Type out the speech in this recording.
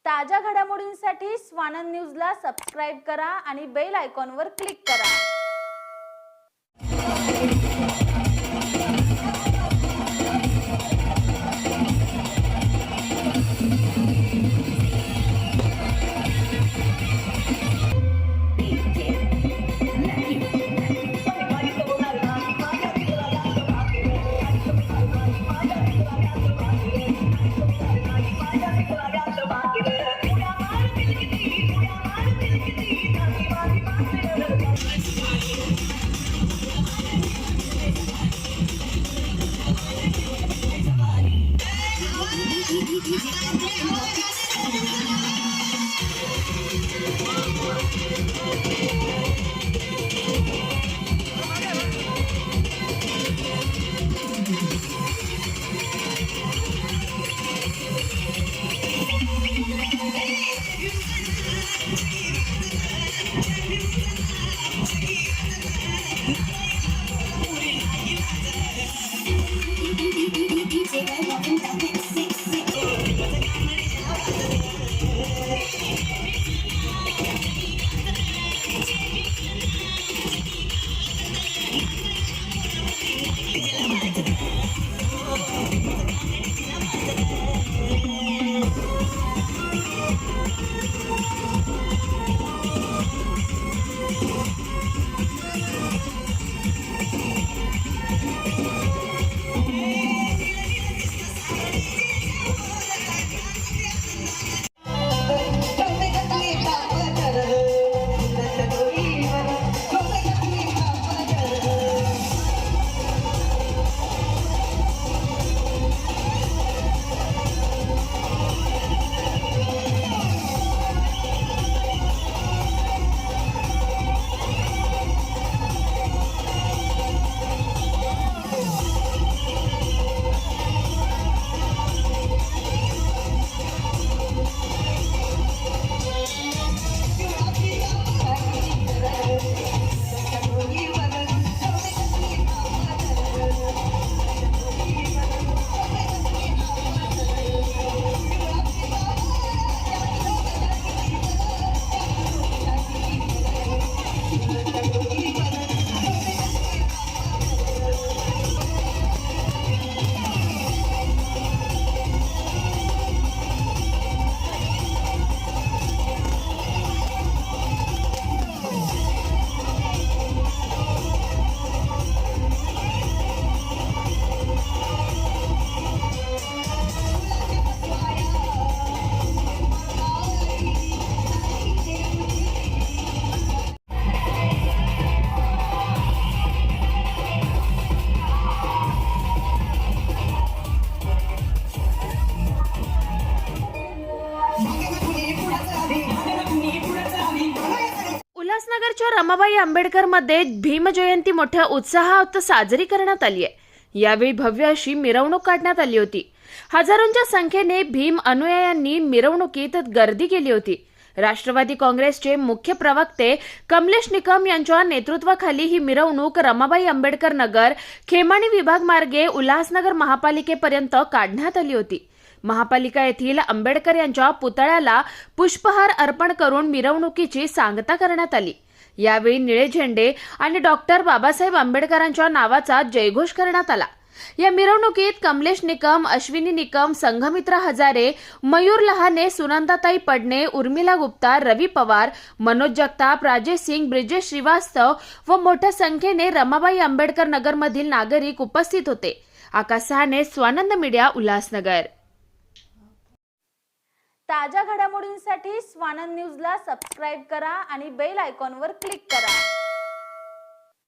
ताज्या घडामोडींसाठी स्वानंद न्यूजला सबस्क्राइब करा आणि बेल आयकॉनवर क्लिक करा। उल्हासनगरच्या रमाबाई आंबेडकर मध्ये भीमजयंती मोठ्या उत्साहात साजरी करण्यात आली आहे। यावेळी भव्य अशी मिरवणूक काढण्यात आली होती। हजारोंच्या संख्येने भीम अनुयायांनी मिरवणुकीत गर्दी केली होती। राष्ट्रवादी काँग्रेसचे मुख्य प्रवक्ते कमलेश निकम यांच्या नेतृत्वाखाली ही मिरवणूक रमाबाई आंबेडकर नगर खेमाणी विभाग मार्गे उल्हासनगर महापालिकेपर्यंत काढण्यात आली होती। महापालिका येथील आंबेडकर यांच्या पुतळ्याला पुष्पहार अर्पण करून मिरवणुकीची सांगता करण्यात आली। यावेळी निळे झेंडे आणि डॉक्टर बाबासाहेब आंबेडकरांच्या नावाचा जयघोष करण्यात आला। या मिरवणुकीत कमलेश निकम, अश्विनी निकम, संघमित्रा हजारे, मयूर लहाने, सुनंदाताई पडणे, उर्मिला गुप्ता, रवी पवार, मनोज जगताप, राजेश सिंग, ब्रिजेश श्रीवास्तव व मोठ्या संख्येने रमाबाई आंबेडकर नगरमधील नागरिक उपस्थित होते। आकाश सहाने, स्वानंद मीडिया, उल्हासनगर। ताज्या घडामोडींसाठी स्वानंद न्यूजला सबस्क्राइब करा आणि बेल आयकॉनवर क्लिक करा।